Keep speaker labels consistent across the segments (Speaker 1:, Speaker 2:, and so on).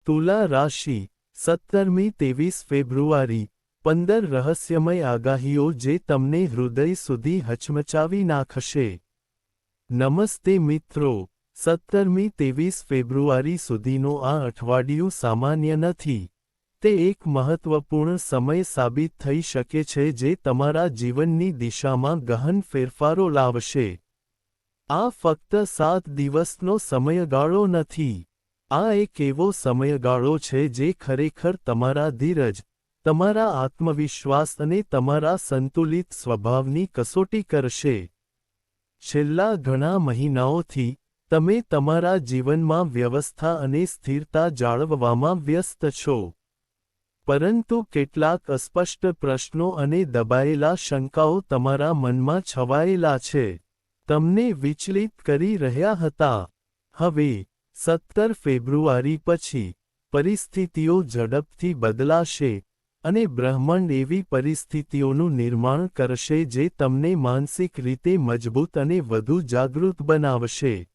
Speaker 1: તુલા રાશિ 17મી-23 ફેબ્રુઆરી 15 રહસ્યમય આગાહીઓ જે તમને હૃદય સુધી હચમચાવી નાખશે. નમસ્તે મિત્રો, 17મી-23 ફેબ્રુઆરી સુધીનો આ અઠવાડિયું સામાન્ય નથી. તે એક મહત્વપૂર્ણ સમય સાબિત થઈ શકે છે જે તમારા જીવનની દિશામાં ગહન ફેરફારો લાવશે. આ ફક્ત 7 દિવસનો સમયગાળો નથી. આ એક એવો સમયગાળો છે જે ખરેખર તમારા ધીરજ, તમારા આત્મવિશ્વાસ અને તમારા સંતુલિત સ્વભાવની કસોટી કરશે. છેલ્લા ઘણા મહિનાઓથી, તમે તમારા જીવનમાં વ્યવસ્થા અને સ્થિરતા જાળવવામાં વ્યસ્ત છો. પરંતુ કેટલાક અસ્પષ્ટ પ્રશ્નો અને દબાયેલા શંકાઓ તમારા મનમાં છવાયેલા છે. તમને વિચલિત કરી રહ્યા હતા. હવે, 17 ફેબ્રુઆરી પછી, પરિસ્થિતિઓ ઝડપથી બદલાશે, અને બ્રહ્માંડ એવી પરિસ્થિતિઓનું નિર્માણ કરશે જે તમને માનસિક રીતે મજબૂત અને વધુ જાગૃત બનાવશે.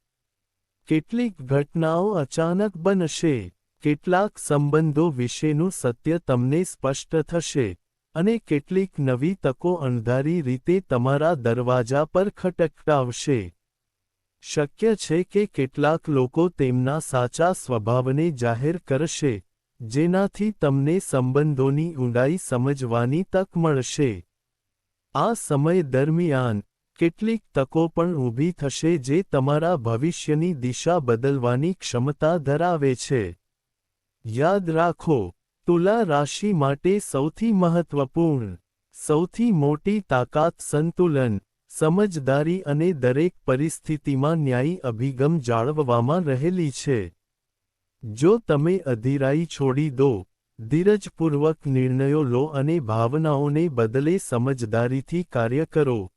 Speaker 1: કેટલીક ઘટનાઓ અચાનક બનશે, કેટલાક સંબંધો વિશેનું સત્ય તમને સ્પષ્ટ થશે, અને કેટલીક નવી તકો અણધારી રીતે તમારા દરવાજા પર ખટખટાવશે. શક્ય છે કે કેટલાક લોકો તેમના સાચા સ્વભાવને જાહેર કરશે, જેનાથી તમને સંબંધોની ઊંડાઈ સમજવાની તક મળશે. આ સમય દરમિયાન, કેટલીક તકો પણ ઊભી થશે જે તમારા ભવિષ્યની દિશા બદલવાની ક્ષમતા ધરાવે છે. યાદ રાખો, તુલા રાશિ માટે સૌથી મહત્વપૂર્ણ, સૌથી મોટી તાકાત સંતુલન, સમજદારી અને દરેક પરિસ્થિતિમાં ન્યાયી અભિગમ જાળવવામાં રહેલી છે. જો તમે અધીરાઈ છોડી દો, ધીરજપૂર્વક નિર્ણયો લો અને ભાવનાઓને બદલે સમજદારીથી કાર્ય કરો,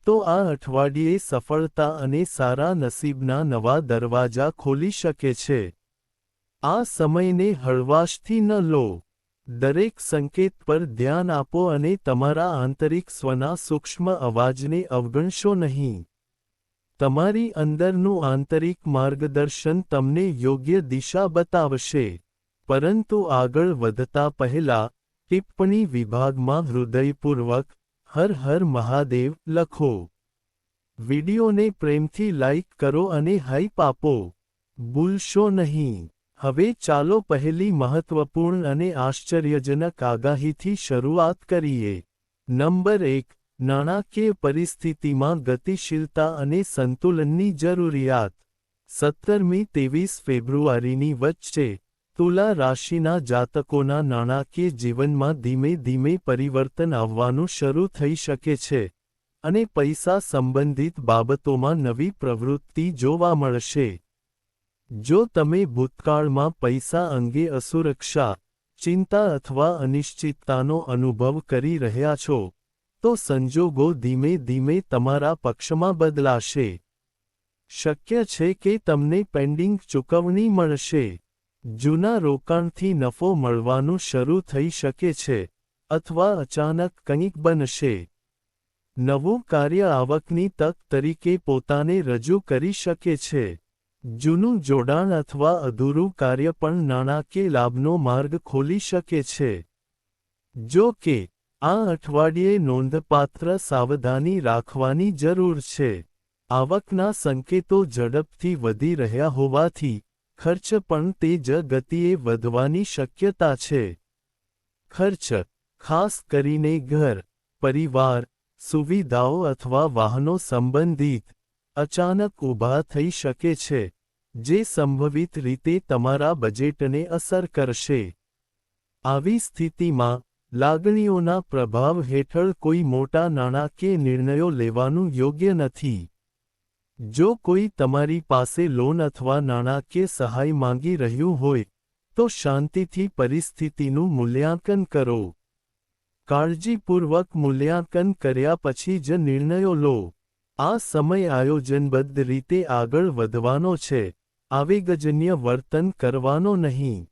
Speaker 1: તો આ અઠવાડિયે સફળતા અને સારા નસીબના નવા દરવાજા ખોલી શકે છે. આ સમયને હળવાશથી ન લો. દરેક સંકેત પર ધ્યાન આપો અને તમારા આંતરિક સ્વના સૂક્ષ્મ અવાજને અવગણશો નહીં. તમારી અંદરનું આંતરિક માર્ગદર્શન તમને યોગ્ય દિશા બતાવશે. પરંતુ આગળ વધતા પહેલા, ટિપ્પણી વિભાગમાં હૃદયપૂર્વક હર હર મહાદેવ લખો. વિડિયોને પ્રેમથી લાઇક કરો અને હાઇપ આપો. ભૂલશો નહીં. હવે ચાલો પહેલી મહત્વપૂર્ણ અને આશ્ચર્યજનક આગાહીથી શરૂઆત કરીએ. નંબર 1, નાણાકીય પરિસ્થિતિમાં ગતિશીલતા અને સંતુલનની જરૂરિયાત. 17મી-23 ફેબ્રુઆરીની વચ્ચે, તુલા રાશિના જાતકોના નાણાકીય જીવનમાં ધીમે ધીમે પરિવર્તન આવવાનું શરૂ થઈ શકે છે, અને પૈસા સંબંધિત બાબતોમાં નવી પ્રવૃત્તિ જોવા મળશે. જો તમે ભૂતકાળમાં પૈસા અંગે અસુરક્ષા, ચિંતા અથવા અનિશ્ચિતતાનો અનુભવ કરી રહ્યા છો, તો સંજોગો ધીમે ધીમે તમારા પક્ષમાં બદલાશે. શક્ય છે કે તમને પેન્ડિંગ ચૂકવણી મળશે. જૂના રોકાણથી નફો મળવાનું શરૂ થઈ શકે છે, અથવા અચાનક કંઈક બનશે. નવું કાર્ય આવકની તક તરીકે પોતાને રજૂ કરી શકે છે. જૂનું જોડાણ અથવા અધૂરું કાર્ય પણ નાણાકીય લાભનો માર્ગ ખોલી શકે છે. જો કે, આ અઠવાડિયે નોંધપાત્ર સાવધાની રાખવાની જરૂર છે. આવકના સંકેતો ઝડપથી વધી રહ્યા હોવાથી, ખર્ચ પણ તે જ ગતિએ વધવાની શક્યતા છે. ખર્ચ, ખાસ કરીને ઘર, પરિવાર, સુવિધાઓ અથવા વાહનો સંબંધિત, અચાનક ઊભા થઈ શકે છે, જે સંભવિત રીતે તમારા બજેટને અસર કરશે. આવી સ્થિતિમાં, લાગણીઓના પ્રભાવ હેઠળ કોઈ મોટા નાણાકીય નિર્ણયો લેવાનું યોગ્ય નથી. જો કોઈ તમારી પાસે લોન અથવા નાણાકીય સહાય માંગી રહ્યું હોય, તો શાંતિથી પરિસ્થિતિનું મૂલ્યાંકન કરો. કાળજીપૂર્વક મૂલ્યાંકન કર્યા પછી જ નિર્ણયો લો. આ સમય આયોજનબદ્ધ રીતે આગળ વધવાનો છે, આવેગજન્ય વર્તન કરવાનો નહીં.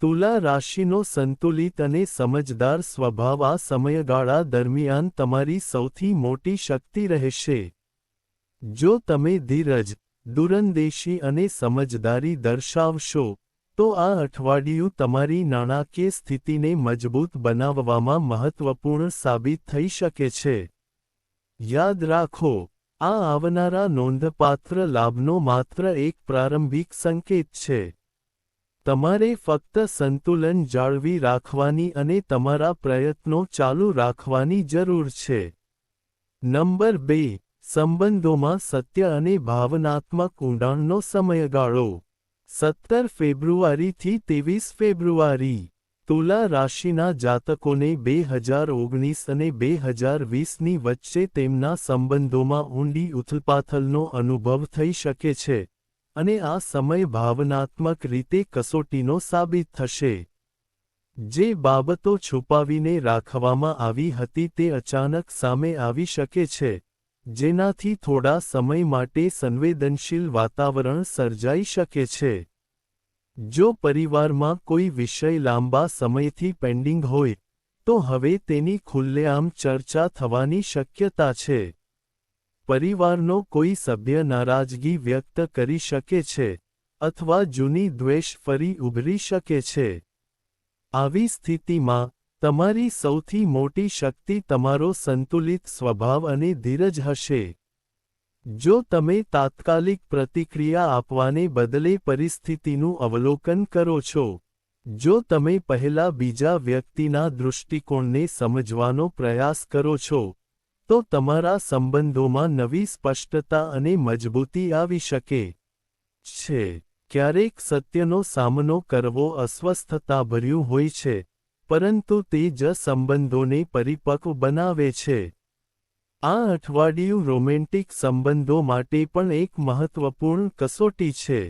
Speaker 1: તુલા રાશિનો સંતુલિત અને સમજદાર સ્વભાવ આ સમયગાળા દરમિયાન તમારી સૌથી મોટી શક્તિ રહેશે. જો તમે ધીરજ, દૂરંદેશી અને સમજદારી દર્શાવશો, તો આ અઠવાડિયું તમારી નાણાકીય સ્થિતિને મજબૂત બનાવવામાં મહત્વપૂર્ણ સાબિત થઈ શકે છે. યાદ રાખો, આ આવનારા નોંધપાત્ર લાભનો માત્ર એક પ્રારંભિક સંકેત છે. તમારે ફક્ત સંતુલન જાળવી રાખવાની અને તમારા પ્રયત્નો ચાલુ રાખવાની જરૂર છે. નંબર 2. સંબંધોમાં સત્ય અને ભાવનાત્મક ઊંડાણનો સમયગાળો. 17 ફેબ્રુઆરીથી 23 ફેબ્રુઆરી. તુલા રાશિના જાતકોને 2019 અને 2020ની વચ્ચે તેમના સંબંધોમાં ઊંડી ઉથલપાથલનો અનુભવ થઈ શકે છે, અને આ સમય ભાવનાત્મક રીતે કસોટીનો સાબિત થશે. જે બાબતો છુપાવીને રાખવામાં આવી હતી તે અચાનક સામે આવી શકે છે, જેનાથી થોડા સમય માટે સંવેદનશીલ વાતાવરણ સર્જાઈ શકે છે. જો પરિવારમાં કોઈ વિષય લાંબા સમયથી પેન્ડિંગ હોય, તો હવે તેની ખુલ્લેઆમ ચર્ચા થવાની શક્યતા છે. પરિવારનો કોઈ સભ્ય નારાજગી વ્યક્ત કરી શકે છે, અથવા જૂની દ્વેષ ફરી ઉભરી શકે છે. આવી સ્થિતિમાં, તમારી સૌથી મોટી શક્તિ તમારો સંતુલિત સ્વભાવ અને ધીરજ હશે. જો તમે તાત્કાલિક પ્રતિક્રિયા આપવાને બદલે પરિસ્થિતિનું અવલોકન કરો છો, જો તમે પહેલા બીજા વ્યક્તિના દૃષ્ટિકોણને સમજવાનો પ્રયાસ કરો છો, તો તમારા સંબંધોમાં નવી સ્પષ્ટતા અને મજબૂતી આવી શકે છે. ક્યારેક સત્યનો સામનો કરવો અસ્વસ્થતાભર્યું હોય છે, પરંતુ તે જ સંબંધોને પરિપક્વ બનાવે છે. આ અઠવાડિયું રોમેન્ટિક સંબંધો માટે પણ એક મહત્વપૂર્ણ કસોટી છે.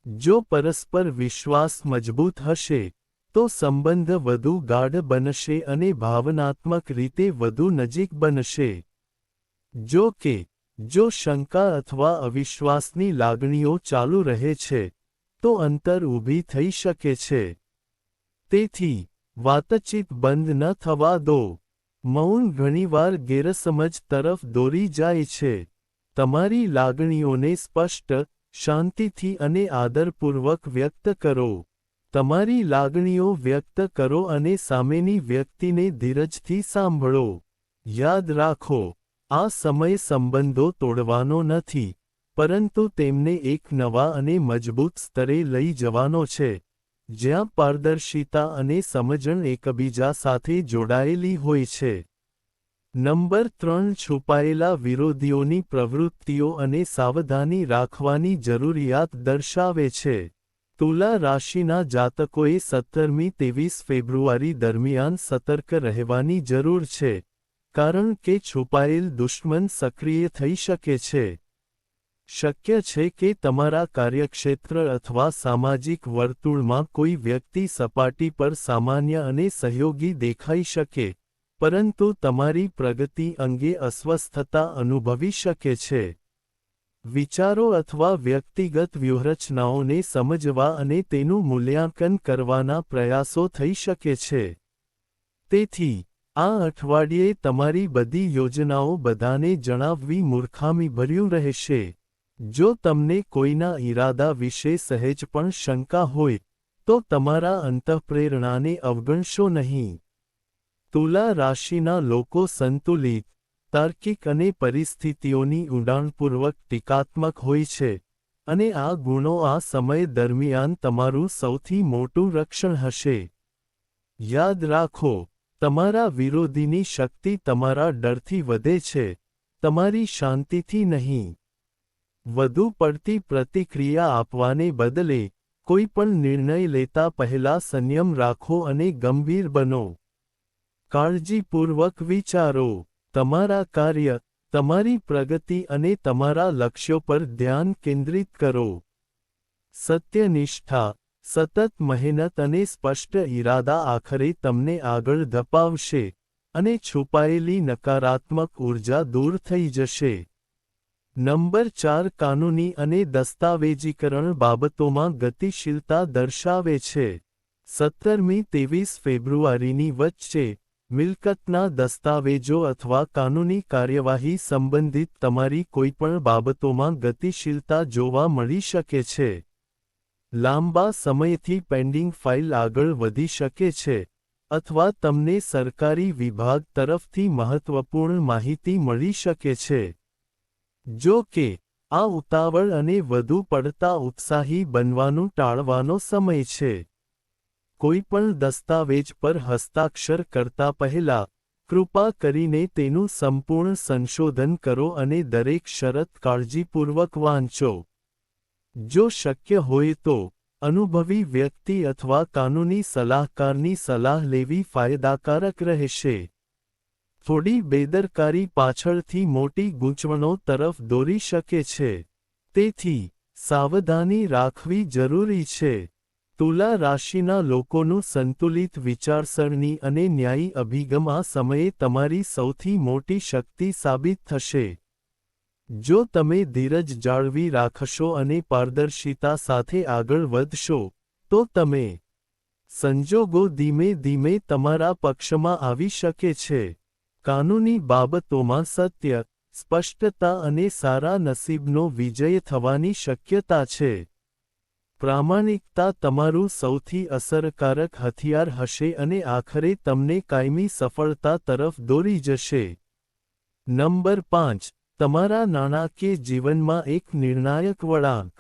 Speaker 1: જો પરસ્પર વિશ્વાસ મજબૂત હશે, તો સંબંધ વધુ ગાઢ બનશે અને ભાવનાત્મક રીતે વધુ નજીક બનશે. જો કે, જો શંકા અથવા અવિશ્વાસની લાગણીઓ ચાલુ રહે છે, તો અંતર ઊભી થઈ શકે છે. તેથી, વાતચીત બંધ ન થવા દો. મૌન ઘણીવાર ગેરસમજ તરફ દોરી જાય છે. તમારી લાગણીઓને સ્પષ્ટ, શાંતિથી અને આદરપૂર્વક વ્યક્ત કરો. તમારી લાગણીઓ વ્યક્ત કરો અને સામેની વ્યક્તિને ધીરજથી સાંભળો. યાદ રાખો, આ સમય સંબંધો તોડવાનો નથી, પરંતુ તેમને એક નવા અને મજબૂત સ્તરે લઈ જવાનો છે, જ્યાં પારદર્શિતા અને સમજણ એકબીજા સાથે જોડાયેલી હોય છે. નંબર 3. છુપાયેલા વિરોધીઓની પ્રવૃત્તિઓ અને સાવધાની રાખવાની જરૂરિયાત દર્શાવે છે. તુલા રાશિના જાતકોએ 17મી 23 ફેબ્રુઆરી દરમિયાન સતર્ક રહેવાની જરૂર છે, કારણ કે છુપાયેલ દુશ્મન સક્રિય થઈ શકે છે. શક્ય છે કે તમારા કાર્યક્ષેત્ર અથવા સામાજિક વર્તુળમાં કોઈ વ્યક્તિ સપાટી પર સામાન્ય અને સહયોગી દેખાઈ શકે, પરંતુ તમારી પ્રગતિ અંગે અસ્વસ્થતા અનુભવી શકે છે. વિચારો અથવા વ્યક્તિગત વ્યૂહરચનાઓને સમજવા અને તેનું મૂલ્યાંકન કરવાના પ્રયાસો થઈ શકે છે. તેથી, આ અઠવાડિયે તમારી બધી યોજનાઓ બધાને જણાવવી મૂર્ખામીભર્યું રહેશે. જો તમને કોઈના ઈરાદા વિશે સહેજ પણ શંકા હોય, તો તમારા અંતઃપ્રેરણાને અવગણશો નહીં. તુલા રાશિના લોકો સંતુલિત, તાર્કિક અને પરિસ્થિતિઓની ઊંડાણપૂર્વક ટીકાત્મક હોય છે, અને આ ગુણો આ સમય દરમિયાન તમારું સૌથી મોટું રક્ષણ હશે. યાદ રાખો, તમારા વિરોધીની શક્તિ તમારા ડરથી વધે છે, તમારી શાંતિથી નહીં. વધુ પડતી પ્રતિક્રિયા આપવાને બદલે, કોઈ પણ નિર્ણય લેતા પહેલા સંયમ રાખો અને ગંભીર બનો. કાળજીપૂર્વક વિચારો. તમારા કાર્ય, તમારી પ્રગતિ અને તમારા લક્ષ્યો પર ધ્યાન કેન્દ્રિત કરો. સત્યનિષ્ઠા, સતત મહેનત અને સ્પષ્ટ ઈરાદા આખરે તમને આગળ ધપાવશે, અને છુપાયેલી નકારાત્મક ઊર્જા દૂર થઈ જશે. નંબર 4. કાનૂની અને દસ્તાવેજીકરણ બાબતોમાં ગતિશીલતા દર્શાવે છે. 17મી 23 ફેબ્રુઆરીની વચ્ચે, મિલકતના દસ્તાવેજો અથવા કાનૂની કાર્યવાહી સંબંધિત તમારી કોઈપણ બાબતોમાં ગતિશીલતા જોવા મળી શકે છે. લાંબા સમયથી પેન્ડિંગ ફાઇલ આગળ વધી શકે છે, અથવા તમને સરકારી વિભાગ તરફથી મહત્વપૂર્ણ માહિતી મળી શકે છે. જો કે, આ ઉતાવળ અને વધુ પડતા ઉત્સાહી બનવાનું ટાળવાનો સમય છે. કોઈપણ દસ્તાવેજ પર હસ્તાક્ષર કરતા પહેલા, કૃપા કરીને તેનું સંપૂર્ણ સંશોધન કરો અને દરેક શરત કાળજીપૂર્વક વાંચો. જો શક્ય હોય તો, અનુભવી વ્યક્તિ અથવા કાનૂની સલાહકારની સલાહ લેવી ફાયદાકારક રહેશે. થોડી બેદરકારી પાછળથી મોટી ગૂંચવણો તરફ દોરી શકે છે. તેથી, સાવધાની રાખવી જરૂરી છે. તુલા રાશિના લોકોનું સંતુલિત વિચારસરણી અને ન્યાયી અભિગમ આ સમયે તમારી સૌથી મોટી શક્તિ સાબિત થશે. જો તમે ધીરજ જાળવી રાખશો અને પારદર્શિતા સાથે આગળ વધશો, તો તમે સંજોગો ધીમે ધીમે તમારા પક્ષમાં આવી શકે છે. કાનૂની બાબતોમાં સત્ય, સ્પષ્ટતા અને સારા નસીબનો વિજય થવાની શક્યતા છે. પ્રામાણિકતા તમારું સૌથી અસરકારક હથિયાર હશે અને આખરે તમને કાયમી સફળતા તરફ દોરી જશે. નંબર 5. તમારા નાણાકીય જીવનમાં એક નિર્ણાયક વળાંક.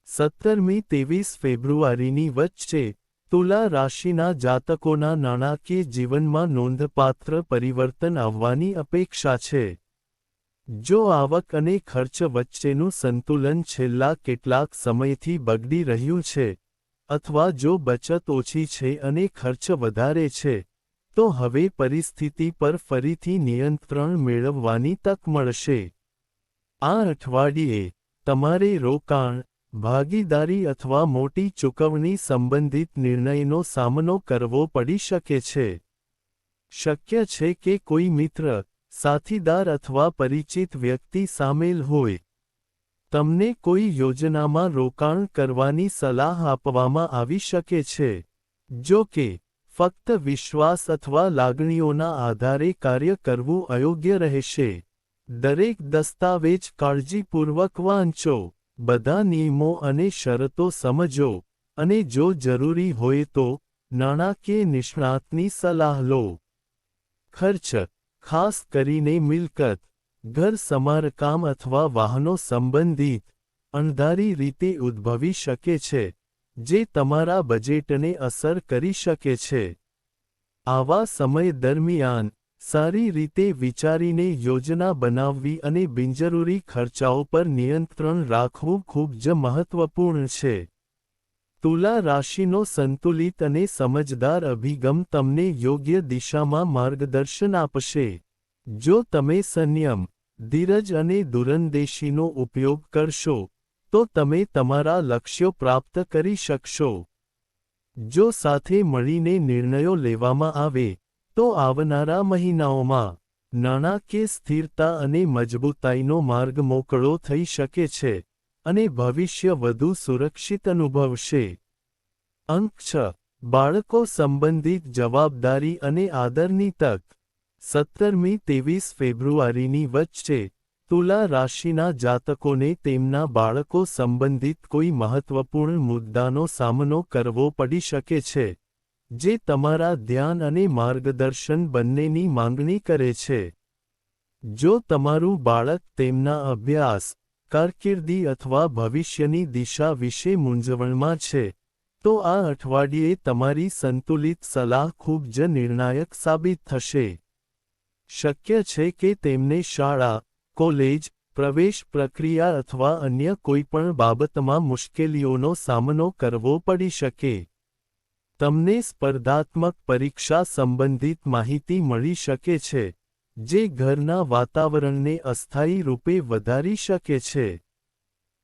Speaker 1: 17મી 23 ફેબ્રુઆરીની વચ્ચે, તુલા રાશિના જાતકોના નાણાકીય જીવનમાં નોંધપાત્ર પરિવર્તન આવવાની અપેક્ષા છે. જો આવક અને ખર્ચ વચ્ચેનું સંતુલન છેલ્લા કેટલાક સમયથી બગડી રહ્યું છે, અથવા જો બચત ઓછી છે અને ખર્ચ વધારે છે, તો હવે પરિસ્થિતિ પર ફરીથી નિયંત્રણ મેળવવાની તક મળશે. આ અઠવાડિયે, તમારે રોકાણ, ભાગીદારી અથવા મોટી ચૂકવણી સંબંધિત નિર્ણયનો સામનો કરવો પડી શકે છે. શક્ય છે કે કોઈ મિત્ર, સાથીદાર અથવા પરિચિત વ્યક્તિ સામેલ હોય. તમને કોઈ યોજનામાં રોકાણ કરવાની સલાહ આપવામાં આવી શકે છે. જો કે, ફક્ત વિશ્વાસ અથવા લાગણીઓના આધારે કાર્ય કરવું અયોગ્ય રહેશે. દરેક દસ્તાવેજ કાળજીપૂર્વક વાંચો, બધા નિયમો અને શરતો સમજો, અને જો જરૂરી હોય તો, નાણાકીય નિષ્ણાતની સલાહ લો. ખર્ચ, ખાસ કરીને મિલકત, ઘર સમારકામ અથવા વાહનો સંબંધિત, અણધારી રીતે ઉદ્ભવી શકે છે, જે તમારા બજેટને અસર કરી શકે છે. આવા સમય દરમિયાન, સારી રીતે વિચારીને યોજના બનાવવી અને બિનજરૂરી ખર્ચાઓ પર નિયંત્રણ રાખવું ખૂબ જ મહત્વપૂર્ણ છે. તુલા રાશિનો સંતુલિત અને સમજદાર અભિગમ તમને યોગ્ય દિશામાં માર્ગદર્શન આપશે. જો તમે સંયમ, ધીરજ અને દૂરંદેશીનો ઉપયોગ કરશો, તો તમે તમારા લક્ષ્યો પ્રાપ્ત કરી શકશો. જો સાથે મળીને નિર્ણયો લેવામાં આવે, તો આવનારા મહિનાઓમાં નાણાકીય સ્થિરતા અને મજબૂતાઈનો માર્ગ મોકળો થઈ શકે છે, અને ભવિષ્ય વધુ સુરક્ષિત અનુભવશે. અંક 6. બાળકો સંબંધિત જવાબદારી અને આદરની તક. 17મી 23 ફેબ્રુઆરીની વચ્ચે, તુલા રાશિના જાતકોને તેમના બાળકો સંબંધિત કોઈ મહત્વપૂર્ણ મુદ્દાનો સામનો કરવો પડી શકે છે, જે તમારા ધ્યાન અને માર્ગદર્શન બંનેની માંગણી કરે છે. જો તમારું બાળક તેમના અભ્યાસ, કારકિર્દી અથવા ભવિષ્યની દિશા વિશે મૂંઝવણમાં છે, તો આ અઠવાડિયે તમારી સંતુલિત સલાહ ખૂબ જ નિર્ણાયક સાબિત થશે. શક્ય છે કે તેમને શાળા, કોલેજ, પ્રવેશ પ્રક્રિયા અથવા અન્ય કોઈપણ બાબતમાં મુશ્કેલીઓનો સામનો કરવો પડી શકે. તમને સ્પર્ધાત્મક પરીક્ષા સંબંધિત માહિતી મળી શકે છે, જે ઘરના વાતાવરણને અસ્થાયી રૂપે વધારી શકે છે.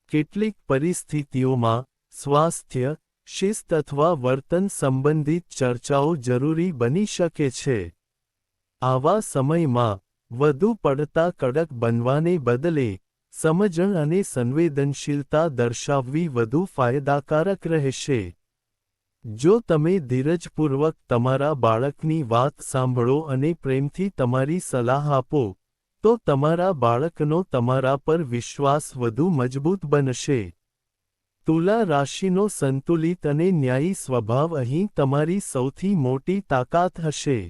Speaker 1: કેટલીક પરિસ્થિતિઓમાં, સ્વાસ્થ્ય, શિસ્ત અથવા વર્તન સંબંધિત ચર્ચાઓ જરૂરી બની શકે છે. આવા સમયમાં, વધુ પડતા કડક બનવાને બદલે, સમજણ અને સંવેદનશીલતા દર્શાવવી વધુ ફાયદાકારક રહેશે. જો તમે ધીરજપૂર્વક તમારા બાળકની વાત સાંભળો અને પ્રેમથી તમારી સલાહ આપો, તો તમારા બાળકનો તમારા પર વિશ્વાસ વધુ મજબૂત બનશે. તુલા રાશિનો સંતુલિત અને ન્યાયી સ્વભાવ અહીં તમારી સૌથી મોટી તાકાત હશે.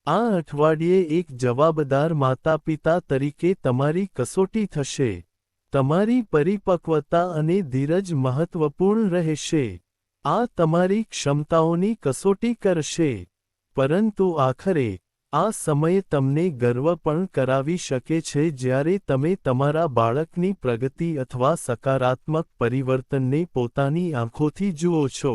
Speaker 1: આ અઠવાડિયે એક જવાબદાર માતાપિતા તરીકે તમારી કસોટી થશે. તમારી પરિપક્વતા અને ધીરજ મહત્વપૂર્ણ રહેશે. આ તમારી ક્ષમતાઓની કસોટી કરશે. પરંતુ આખરે, આ સમય તમને ગર્વ પણ કરાવી શકે છે જ્યારે તમે તમારા બાળકની પ્રગતિ અથવા સકારાત્મક પરિવર્તનને પોતાની આંખોથી જુઓ છો.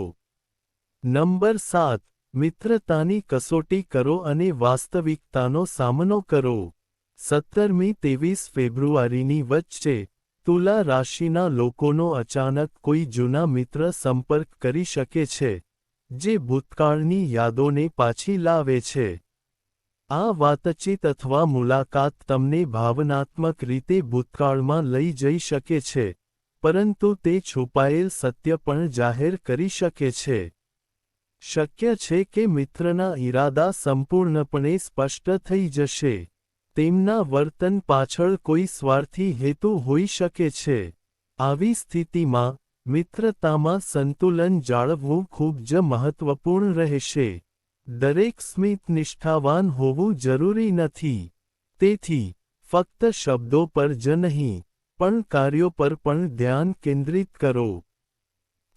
Speaker 1: નંબર 7. મિત્રતાની કસોટી કરો અને વાસ્તવિકતાનો સામનો કરો. 17મી 23 ફેબ્રુઆરીની વચ્ચે, તુલા રાશિના લોકોનો અચાનક કોઈ જૂના મિત્ર સંપર્ક કરી શકે છે, જે ભૂતકાળની યાદોને પાછી લાવે છે. આ વાતચીત અથવા મુલાકાત તમને ભાવનાત્મક રીતે ભૂતકાળમાં લઈ જઈ શકે છે, પરંતુ તે છુપાયેલ સત્ય પણ જાહેર કરી શકે છે. શક્ય છે કે મિત્રના ઈરાદા સંપૂર્ણપણે સ્પષ્ટ થઈ જશે. તેમના વર્તન પાછળ કોઈ સ્વાર્થી હેતુ હોઈ શકે છે. આવી સ્થિતિમાં, મિત્રતામાં સંતુલન જાળવવું ખૂબ જ મહત્વપૂર્ણ રહેશે. દરેક સ્મિત નિષ્ઠાવાન હોવું જરૂરી નથી. તેથી, ફક્ત શબ્દો પર જ નહીં, પણ કાર્યો પર પણ ધ્યાન કેન્દ્રિત કરો.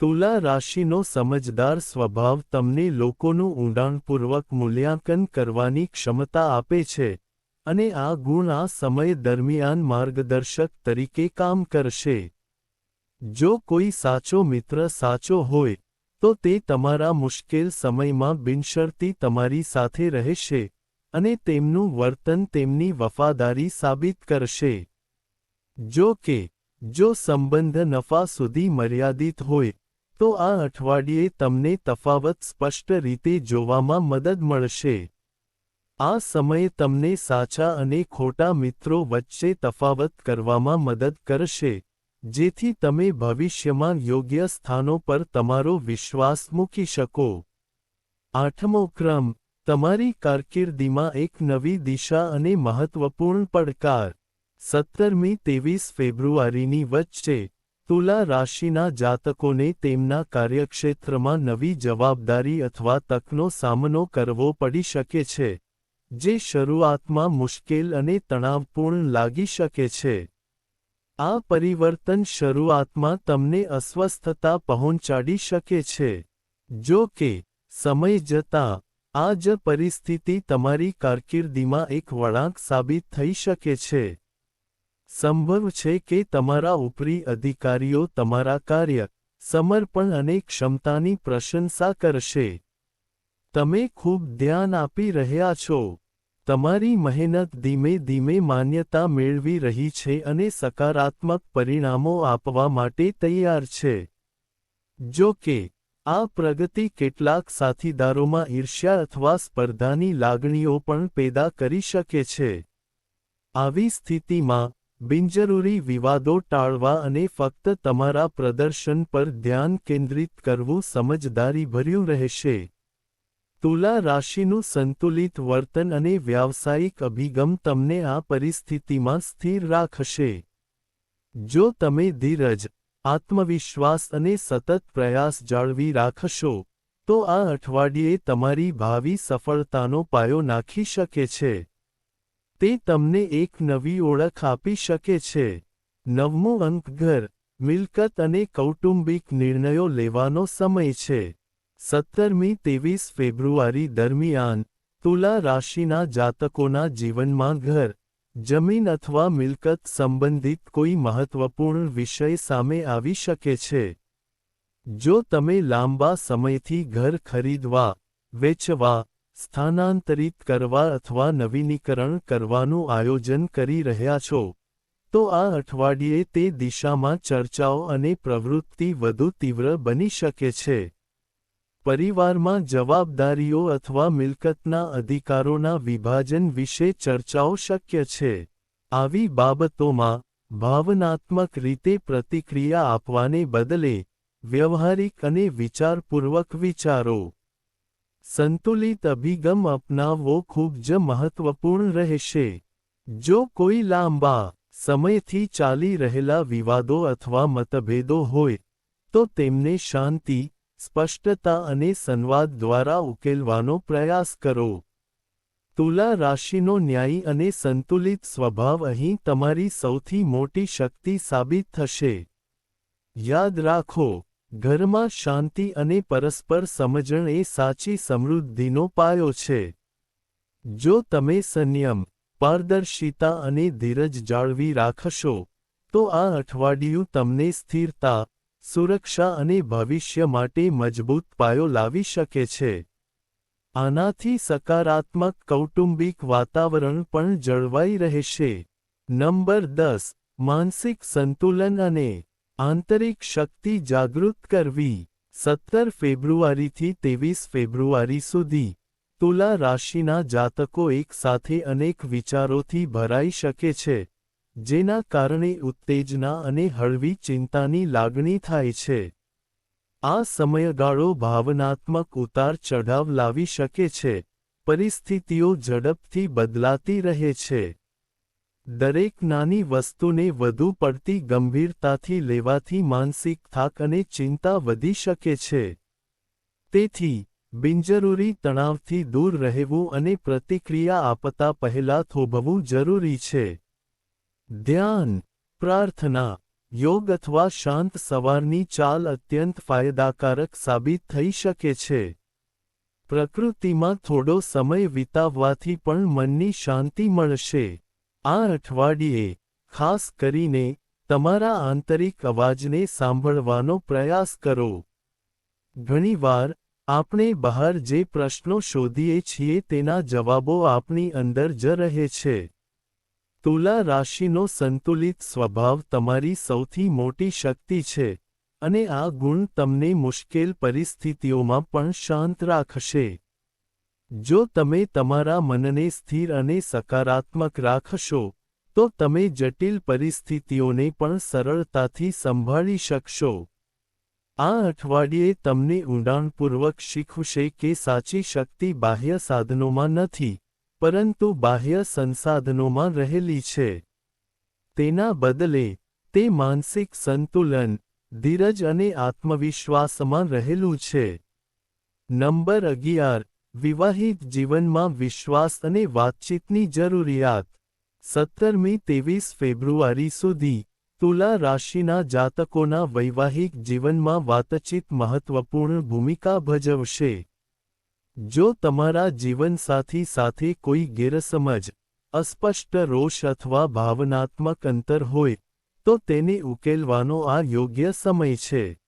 Speaker 1: તુલા રાશિનો સમજદાર સ્વભાવ તમને લોકોનું ઊંડાણપૂર્વક મૂલ્યાંકન કરવાની ક્ષમતા આપે છે, અને આ ગુણ આ સમય દરમિયાન માર્ગદર્શક તરીકે કામ કરશે. જો કોઈ સાચો મિત્ર સાચો હોય, તો તે તમારા મુશ્કેલ સમયમાં બિનશરતી તમારી સાથે રહેશે, અને તેમનું વર્તન તેમની વફાદારી સાબિત કરશે. જો કે, જો સંબંધ નફા સુધી મર્યાદિત હોય, તો આ અઠવાડિયે તમને તફાવત સ્પષ્ટ રીતે જોવામાં મદદ મળશે. આ સમય તમને સાચા અને ખોટા મિત્રો વચ્ચે તફાવત કરવામાં મદદ કરશે, જેથી તમે ભવિષ્યમાં યોગ્ય સ્થાનો પર તમારો વિશ્વાસ મૂકી શકો. 8મો ક્રમ, તમારી કારકિર્દીમાં એક નવી દિશા અને મહત્વપૂર્ણ પડકાર. 17મી 23 ફેબ્રુઆરીની વચ્ચે, તુલા રાશિના જાતકોને તેમના કાર્યક્ષેત્રમાં નવી જવાબદારી અથવા તકનો સામનો કરવો પડી શકે છે, જે શરૂઆતમાં મુશ્કેલ અને તણાવપૂર્ણ લાગી શકે છે. આ પરિવર્તન શરૂઆતમાં તમને અસ્વસ્થતા પહોંચાડી શકે છે. જો કે, સમય જતાં, આ જ પરિસ્થિતિ તમારી કારકિર્દીમાં એક વળાંક સાબિત થઈ શકે છે. સંભવ છે કે તમારા ઉપરી અધિકારીઓ તમારા કાર્ય, સમર્પણ અને ક્ષમતાની પ્રશંસા કરશે. તમે ખૂબ ધ્યાન આપી રહ્યા છો. તમારી મહેનત ધીમે ધીમે માન્યતા મેળવી રહી છે અને સકારાત્મક પરિણામો આપવા માટે તૈયાર છે. જો કે, આ પ્રગતિ કેટલાક સાથીદારોમાં ઈર્ષ્યા અથવા સ્પર્ધાની લાગણીઓ પણ પેદા કરી શકે છે. આવી સ્થિતિમાં, બિનજરૂરી વિવાદો ટાળવા અને ફક્ત તમારા પ્રદર્શન પર ધ્યાન કેન્દ્રિત કરવું સમજદારીભર્યું રહેશે. તુલા રાશિનું સંતુલિત વર્તન અને વ્યાવસાયિક અભિગમ તમને આ પરિસ્થિતિમાં સ્થિર રાખશે. જો તમે ધીરજ, આત્મવિશ્વાસ અને સતત પ્રયાસ જાળવી રાખશો, તો આ અઠવાડિયે તમારી ભાવિ સફળતાનો પાયો નાખી શકે છે. તે તમને એક નવી ઓળખ આપી શકે છે. 9મો અંક ઘર, મિલકત અને કૌટુંબિક નિર્ણયો લેવાનો સમય છે. 17મી 23 ફેબ્રુઆરી દરમિયાન, તુલા રાશિના જાતકોના જીવનમાં ઘર, જમીન અથવા મિલકત સંબંધિત કોઈ મહત્વપૂર્ણ વિષય સામે આવી શકે છે. જો તમે લાંબા સમયથી ઘર ખરીદવા, વેચવા, સ્થાનાંતરિત કરવા અથવા નવીનીકરણ કરવાનું આયોજન કરી રહ્યા છો, તો આ અઠવાડિયે તે દિશામાં ચર્ચાઓ અને પ્રવૃત્તિ વધુ તીવ્ર બની શકે છે. પરિવારમાં જવાબદારીઓ અથવા મિલકતના અધિકારોના વિભાજન વિશે ચર્ચાઓ શક્ય છે. આવી બાબતોમાં, ભાવનાત્મક રીતે પ્રતિક્રિયા આપવાને બદલે, વ્યવહારિક અને વિચારપૂર્વક વિચારો. સંતુલિત અભિગમ અપનાવવો ખૂબ જ મહત્વપૂર્ણ રહેશે. જો કોઈ લાંબા સમયથી ચાલી રહેલા વિવાદો અથવા મતભેદો હોય, તો તેમને શાંતિ, સ્પષ્ટતા અને સંવાદ દ્વારા ઉકેલવાનો પ્રયાસ કરો. તુલા રાશિનો ન્યાયી અને સંતુલિત સ્વભાવ અહીં તમારી સૌથી મોટી શક્તિ સાબિત થશે. યાદ રાખો, ઘરમાં શાંતિ અને પરસ્પર સમજણ એ સાચી સમૃદ્ધિનો પાયો છે. જો તમે સંયમ, પારદર્શિતા અને ધીરજ જાળવી રાખશો, તો આ અઠવાડિયું તમને સ્થિરતા, સુરક્ષા અને ભવિષ્ય માટે મજબૂત પાયો લાવી શકે છે. આનાથી સકારાત્મક કૌટુંબિક વાતાવરણ પણ જળવાઈ રહેશે. નંબર 10. માનસિક સંતુલન અને આંતરિક શક્તિ જાગૃત કરવી. 17 ફેબ્રુઆરીથી 23 ફેબ્રુઆરી સુધી તુલા રાશિના જાતકો એકસાથે અનેક વિચારોથી ભરાઈ શકે છે, જેના કારણે ઉત્તેજના અને હળવી ચિંતાની લાગણી થાય છે. આ સમયગાળો ભાવનાત્મક ઉતાર-ચઢાવ લાવી શકે છે. પરિસ્થિતિઓ ઝડપથી બદલાતી રહે છે. દરેક નાની વસ્તુને વધુ પડતી ગંભીરતાથી લેવાથી માનસિક થાક અને ચિંતા વધી શકે છે. તેથી, બિનજરૂરી તણાવથી દૂર રહેવું અને પ્રતિક્રિયા આપતા પહેલા થોભવું જરૂરી છે. ધ્યાન, પ્રાર્થના, યોગ અથવા શાંત સવારની ચાલ અત્યંત ફાયદાકારક સાબિત થઈ શકે છે. પ્રકૃતિમાં થોડો સમય વિતાવવાથી પણ મનની શાંતિ મળશે. આ અઠવાડિયે, ખાસ કરીને, તમારા આંતરિક અવાજને સાંભળવાનો પ્રયાસ કરો. ઘણીવાર, આપણે બહાર જે પ્રશ્નો શોધીએ છીએ તેના જવાબો આપણી અંદર જ રહે છે. તુલા રાશિનો સંતુલિત સ્વભાવ તમારી સૌથી મોટી શક્તિ છે, અને આ ગુણ તમને મુશ્કેલ પરિસ્થિતિઓમાં પણ શાંત રાખશે. જો તમે તમારા મનને સ્થિર અને સકારાત્મક રાખશો, તો તમે જટિલ પરિસ્થિતિઓને પણ સરળતાથી સંભાળી શકશો. આ અઠવાડિયે તમને ઊંડાણપૂર્વક શીખવશે કે સાચી શક્તિ બાહ્ય સાધનોમાં નથી, પરંતુ બાહ્ય સંસાધનોમાં રહેલી છે. તેના બદલે, તે માનસિક સંતુલન, ધીરજ અને આત્મવિશ્વાસમાં રહેલું છે. નંબર 11. વિવાહિત જીવનમાં વિશ્વાસ અને વાતચીતની જરૂરિયાત. 17મી 23 ફેબ્રુઆરી સુધી, તુલા રાશિના જાતકોના વૈવાહિક જીવનમાં વાતચીત મહત્વપૂર્ણ ભૂમિકા ભજવશે. જો તમારા જીવનસાથી સાથે કોઈ ગેરસમજ, અસ્પષ્ટ રોષ અથવા ભાવનાત્મક અંતર હોય, તો તેને ઉકેલવાનો આ યોગ્ય સમય છે.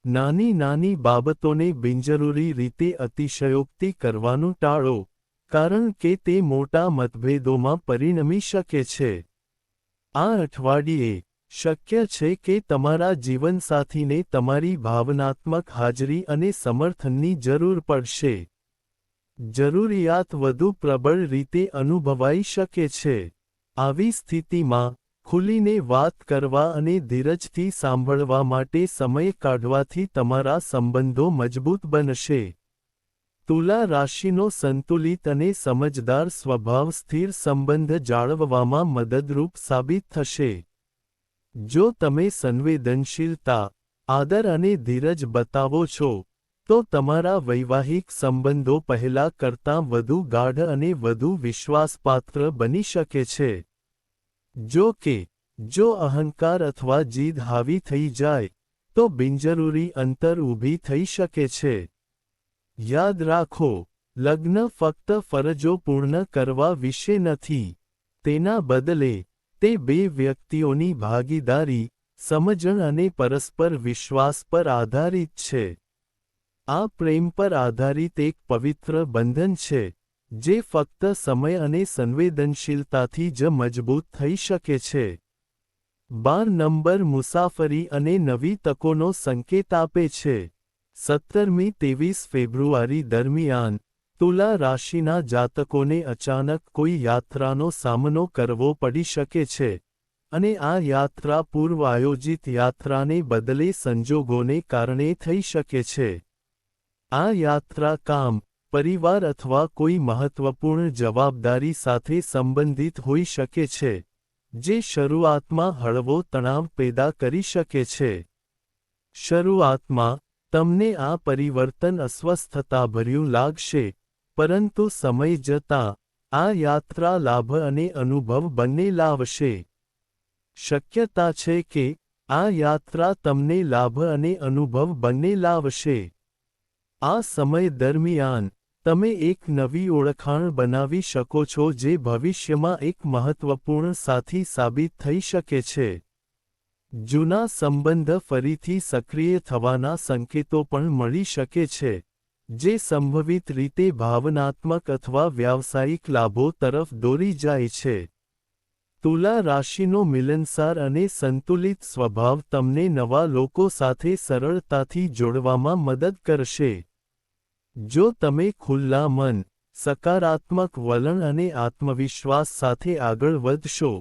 Speaker 1: નાની નાની બાબતોને બિનજરૂરી રીતે અતિશયોક્તિ કરવાનું ટાળો, કારણ કે તે મોટા મતભેદોમાં પરિણમી શકે છે. આ અઠવાડિયે, શક્ય છે કે તમારા જીવનસાથીને તમારી ભાવનાત્મક હાજરી અને સમર્થનની જરૂર પડશે. જરૂરિયાત વધુ પ્રબળ રીતે અનુભવાઈ શકે છે. આવી સ્થિતિમાં, ખુલીને વાત કરવા અને ધીરજથી સાંભળવા માટે સમય કાઢવાથી તમારા સંબંધો મજબૂત બનશે. તુલા રાશિનો સંતુલિત અને સમજદાર સ્વભાવ સ્થિર સંબંધ જાળવવામાં મદદરૂપ સાબિત થશે. જો તમે સંવેદનશીલતા, આદર અને ધીરજ બતાવો છો, તો તમારા વૈવાહિક સંબંધો પહેલા કરતાં વધુ ગાઢ અને વધુ વિશ્વાસપાત્ર બની શકે છે. જો કે, જો અહંકાર અથવા જીદ હાવી થઈ જાય, તો બિનજરૂરી અંતર ઊભી થઈ શકે છે. યાદ રાખો, લગ્ન ફક્ત ફરજો પૂર્ણ કરવા વિશે નથી. તેના બદલે, તે બે વ્યક્તિઓની ભાગીદારી, સમજણ અને પરસ્પર વિશ્વાસ પર આધારિત છે. આ પ્રેમ પર આધારિત એક પવિત્ર બંધન છે, જે ફક્ત સમય અને સંવેદનશીલતાથી જ મજબૂત થઈ શકે છે. 12 નંબર મુસાફરી અને નવી તકોનો સંકેત આપે છે. 17મી 23 ફેબ્રુઆરી દરમિયાન, તુલા રાશિના જાતકોને અચાનક કોઈ યાત્રાનો સામનો કરવો પડી શકે છે, અને આ યાત્રા પૂર્વ આયોજિત યાત્રાને બદલે સંજોગોને કારણે થઈ શકે છે. આ યાત્રા કામ, પરિવાર અથવા કોઈ મહત્વપૂર્ણ જવાબદારી સાથે સંબંધિત હોઈ શકે છે, જે શરૂઆતમાં હળવો તણાવ પેદા કરી શકે છે. શરૂઆતમાં તમને આ પરિવર્તન અસ્વસ્થતાભર્યું લાગશે, પરંતુ સમય જતાં આ યાત્રા લાભ અને અનુભવ બંને લાવશે. શક્યતા છે કે આ યાત્રા તમને લાભ અને અનુભવ બંને લાવશે. આ સમય દરમિયાન તમે એક નવી ઓળખાણ બનાવી શકો છો જે ભવિષ્યમાં એક મહત્વપૂર્ણ સાથી સાબિત થઈ શકે છે. જૂના સંબંધ ફરીથી સક્રિય થવાના સંકેતો પણ મળી શકે છે, જે સંભવિત રીતે ભાવનાત્મક અથવા વ્યાવસાયિક લાભો તરફ દોરી જાય છે. તુલા રાશિનો મિલનસાર અને સંતુલિત સ્વભાવ તમને નવા લોકો સાથે સરળતાથી જોડવામાં મદદ કરશે. જો તમે ખુલ્લા મન, સકારાત્મક વલણ અને આત્મવિશ્વાસ સાથે આગળ વધશો,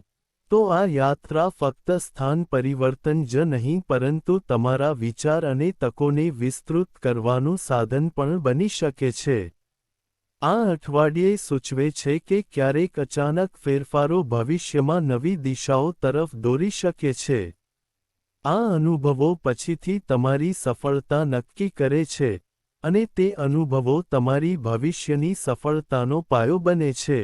Speaker 1: તો આ યાત્રા ફક્ત સ્થાન પરિવર્તન જ નહીં પરંતુ તમારા વિચાર અને તકોને વિસ્તૃત કરવાનું સાધન પણ બની શકે છે. આ અઠવાડિયે સૂચવે છે કે ક્યારેક અચાનક ફેરફારો ભવિષ્યમાં નવી દિશાઓ તરફ દોરી શકે છે. આ અનુભવો પછીથી તમારી સફળતા નક્કી કરે છે, અને તે અનુભવો તમારી ભવિષ્યની સફળતાનો પાયો બને છે.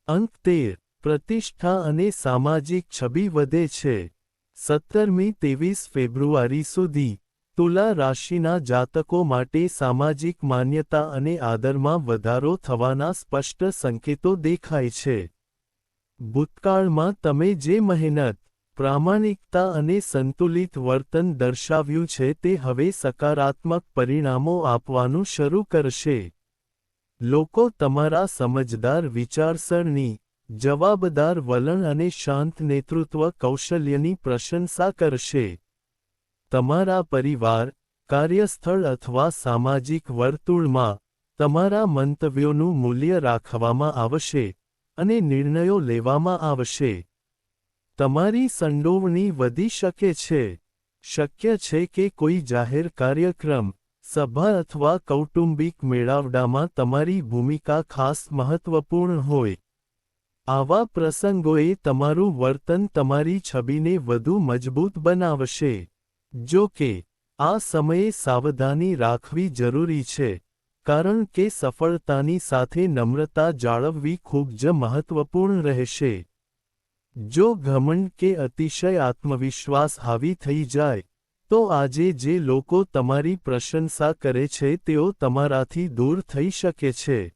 Speaker 1: અંક 13. પ્રતિષ્ઠા અને સામાજિક છબી વધે છે. 17મી 23 ફેબ્રુઆરી સુધી તુલા રાશિના જાતકો માટે સામાજિક માન્યતા અને આદરમાં વધારો થવાના સ્પષ્ટ સંકેતો દેખાય છે. ભૂતકાળમાં તમે જે મહેનત, પ્રામાણિકતા અને સંતુલિત વર્તન દર્શાવ્યું છે તે હવે સકારાત્મક પરિણામો આપવાનું શરૂ કરશે. લોકો તમારા સમજદાર વિચારસરણી, જવાબદાર વલણ અને શાંત નેતૃત્વ કૌશલ્યની પ્રશંસા કરશે. તમારા પરિવાર, કાર્યસ્થળ અથવા સામાજિક વર્તુળમાં તમારા મંતવ્યોનું મૂલ્ય રાખવામાં આવશે, અને નિર્ણયો લેવામાં આવશે. તમારી સંડોવણી વધી શકે છે. શક્ય છે કે કોઈ જાહેર કાર્યક્રમ, સભા અથવા કૌટુંબિક મેળાવડામાં તમારી ભૂમિકા ખાસ મહત્વપૂર્ણ હોય. આવા પ્રસંગોએ તમારું વર્તન તમારી છબીને વધુ મજબૂત બનાવશે. જો કે, આ સમયે સાવધાની રાખવી જરૂરી છે, કારણ કે સફળતાની સાથે નમ્રતા જાળવવી ખૂબ જ મહત્વપૂર્ણ રહેશે. જો ઘમંડ કે અતિશય આત્મવિશ્વાસ હાવી થઈ જાય, તો આજે જે લોકો તમારી પ્રશંસા કરે છે તેઓ તમારાથી દૂર થઈ શકે છે.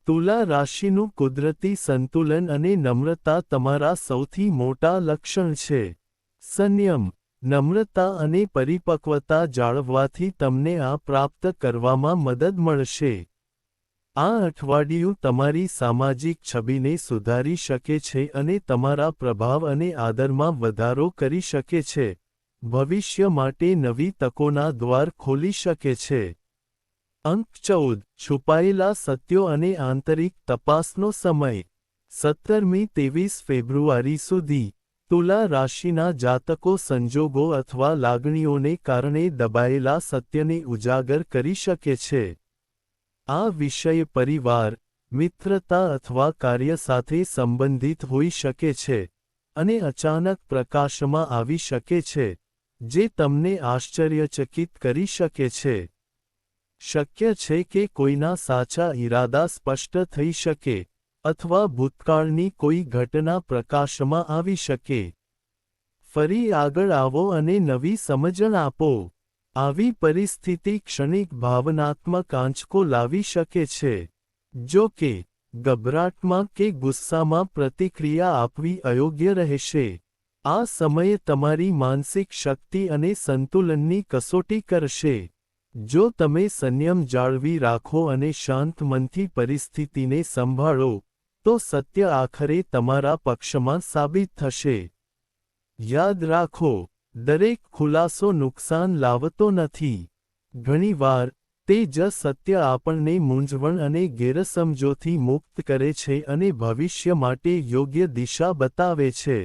Speaker 1: તુલા રાશિનું કુદરતી સંતુલન અને નમ્રતા તમારા સૌથી મોટા લક્ષણ છે. સંયમ, નમ્રતા અને પરિપક્વતા જાળવવાથી તમને આ પ્રાપ્ત કરવામાં મદદ મળશે. આ અઠવાડિયું તમારી સામાજિક છબીને સુધારી શકે છે અને તમારા પ્રભાવ અને આદરમાં વધારો કરી શકે છે. ભવિષ્ય માટે નવી તકોના દ્વાર ખોલી શકે છે. અંક 14. છુપાયેલા સત્યો અને આંતરિક તપાસનો સમય. 17મી 23 ફેબ્રુઆરી સુધી તુલા રાશિના જાતકો સંજોગો અથવા લાગણીઓને કારણે દબાયેલા સત્યને ઉજાગર કરી શકે છે. આ વિષય પરિવાર, મિત્રતા અથવા કાર્ય સાથે સંબંધિત હોઈ શકે છે, અને અચાનક પ્રકાશમાં આવી શકે છે, જે તમને આશ્ચર્યચકિત કરી શકે છે. શક્ય છે કે કોઈના સાચા ઈરાદા સ્પષ્ટ થઈ શકે, અથવા ભૂતકાળની કોઈ ઘટના પ્રકાશમાં આવી શકે. ફરી આગળ આવો અને નવી સમજણ આપો. આવી પરિસ્થિતિ ક્ષણિક ભાવનાત્મક આંચકો લાવી શકે છે. જો કે, ગભરાટમાં કે ગુસ્સામાં પ્રતિક્રિયા આપવી અયોગ્ય રહેશે. આ સમયે તમારી માનસિક શક્તિ અને સંતુલનની કસોટી કરશે. જો તમે સંયમ જાળવી રાખો અને શાંત મનથી પરિસ્થિતિને સંભાળો, તો સત્ય આખરે તમારા પક્ષમાં સાબિત થશે. યાદ રાખો, દરેક ખુલાસો નુકસાન લાવતો નથી. ઘણીવાર, તે જ સત્ય આપણને મૂંઝવણ અને ગેરસમજોથી મુક્ત કરે છે અને ભવિષ્ય માટે યોગ્ય દિશા બતાવે છે.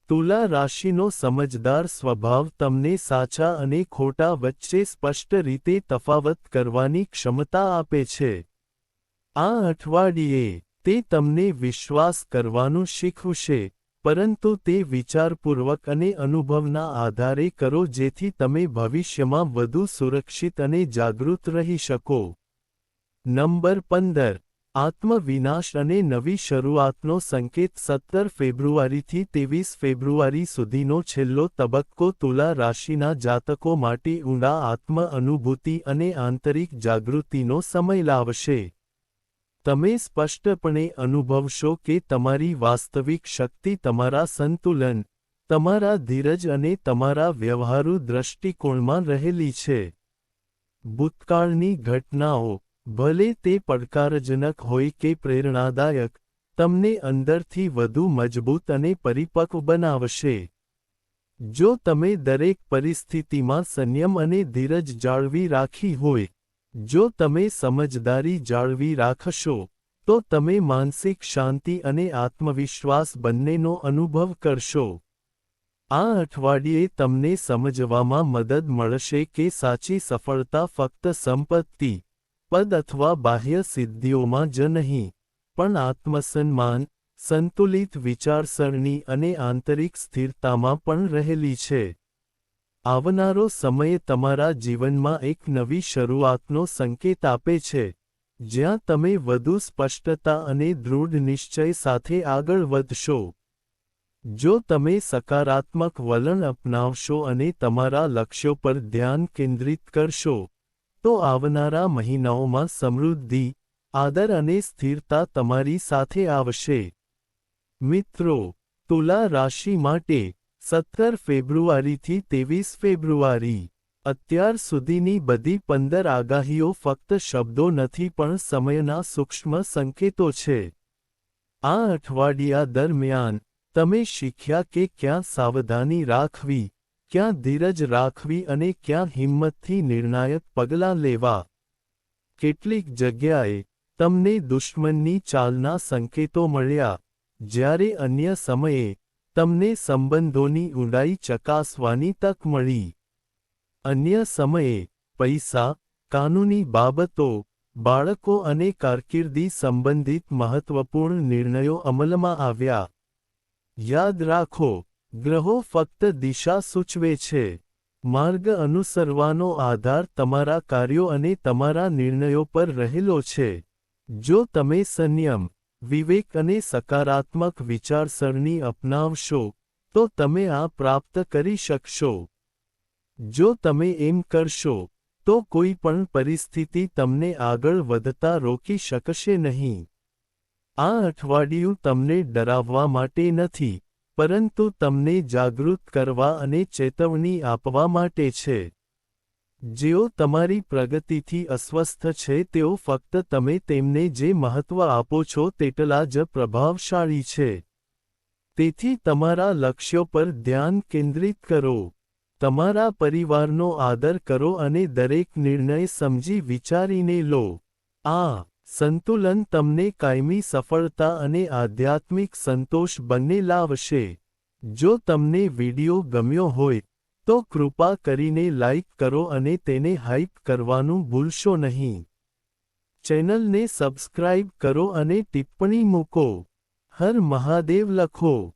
Speaker 1: તુલા રાશિનો સમજદાર સ્વભાવ તમને સાચા અને ખોટા વચ્ચે સ્પષ્ટ રીતે તફાવત કરવાની ક્ષમતા આપે છે. આ અઠવાડિયે, તે તમને વિશ્વાસ કરવાનું શીખવશે, પરંતુ તે વિચારપૂર્વક અને અનુભવના આધારે કરો જેથી તમે ભવિષ્યમાં વધુ સુરક્ષિત અને જાગૃત રહી શકો. નંબર 15. આત્મવિનાશ અને નવી શરૂઆતનો સંકેત 17 ફેબ્રુઆરીથી 23 ફેબ્રુઆરી સુધીનો છેલ્લો તબક્કો તુલા રાશિના જાતકો માટે ઊંડા આત્મ અનુભૂતિ અને આંતરિક જાગૃતિનો સમય લાવશે. તમે સ્પષ્ટપણે અનુભવશો કે તમારી વાસ્તવિક શક્તિ તમારા સંતુલન, તમારા ધીરજ અને તમારા વ્યવહારુ દૃષ્ટિકોણમાં રહેલી છે. ભૂતકાળની ઘટનાઓ, ભલે તે પડકારજનક હોય કે પ્રેરણાદાયક, તમને અંદરથી વધુ મજબૂત અને પરિપક્વ બનાવશે. જો તમે દરેક પરિસ્થિતિમાં સંયમ અને ધીરજ જાળવી રાખી હોય, જો તમે સમજદારી જાળવી રાખશો, તો તમે માનસિક શાંતિ અને આત્મવિશ્વાસ બંનેનો અનુભવ કરશો. આ અઠવાડિયે તમને સમજવામાં મદદ મળશે કે સાચી સફળતા ફક્ત સંપત્તિ, પદ અથવા બાહ્ય સિદ્ધિઓમાં જ નહીં, પણ આત્મસન્માન, સંતુલિત વિચારસરણી અને આંતરિક સ્થિરતામાં પણ રહેલી છે. આવનારો સમય તમારા જીવનમાં એક નવી શરૂઆતનો સંકેત આપે છે, જ્યાં તમે વધુ સ્પષ્ટતા અને દૃઢ નિશ્ચય સાથે આગળ વધશો. જો તમે સકારાત્મક વલણ અપનાવશો અને તમારા લક્ષ્યો પર ધ્યાન કેન્દ્રિત કરશો, તો આવનારા મહિનાઓમાં સમૃદ્ધિ, આદર અને સ્થિરતા તમારી સાથે આવશે. મિત્રો, તુલા રાશિ માટે 17 ફેબ્રુઆરીથી 23 ફેબ્રુઆરી. અત્યાર સુધીની બધી 15 આગાહીઓ ફક્ત શબ્દો નથી પણ સમયના સૂક્ષ્મ સંકેતો છે. આ અઠવાડિયા દરમિયાન, તમે શીખ્યા કે ક્યાં સાવધાની રાખવી, ક્યાં ધીરજ રાખવી અને ક્યાં હિંમતથી નિર્ણાયક પગલાં લેવા. કેટલીક જગ્યાએ, તમને દુશ્મનની ચાલના સંકેતો મળ્યા, જ્યારે અન્ય સમયે, તમને સંબંધોની ઊંડાઈ ચકાસવાની તક મળી. અન્ય સમયે, પૈસા, કાનૂની બાબતો, બાળકો અને કારકિર્દી સંબંધિત મહત્વપૂર્ણ નિર્ણયો અમલમાં આવ્યા. યાદ રાખો, ગ્રહો ફક્ત દિશા સૂચવે છે. માર્ગ અનુસરવાનો આધાર તમારા કાર્યો અને તમારા નિર્ણયો પર રહેલો છે. જો તમે સંયમ, વિવેક અને સકારાત્મક વિચારસરણી અપનાવશો, તો તમે આ પ્રાપ્ત કરી શકશો. જો તમે એમ કરશો, તો કોઈ પણ પરિસ્થિતિ તમને આગળ વધતા રોકી શકશે નહીં. આ અઠવાડિયું તમને ડરાવવા માટે નથી, પરંતુ તમને જાગૃત કરવા અને ચેતવણી આપવા માટે છે. જેઓ તમારી પ્રગતિથી અસ્વસ્થ છે તેઓ ફક્ત તમે તેમને જે મહત્વ આપો છો તેટલા જ પ્રભાવશાળી છે. તેથી તમારા લક્ષ્યો પર ધ્યાન કેન્દ્રિત કરો. તમારા પરિવારનો આદર કરો અને દરેક નિર્ણય સમજી વિચારીને લો. આ સંતુલન તમને કાયમી સફળતા અને આધ્યાત્મિક સંતોષ બંને લાવશે. જો તમને વિડિયો ગમ્યો હોય, તો કૃપા કરીને લાઇક કરો અને તેને હાઇપ કરવાનું ભૂલશો નહીં. ચેનલને સબસ્ક્રાઇબ કરો અને ટિપ્પણી મૂકો. હર મહાદેવ લખો.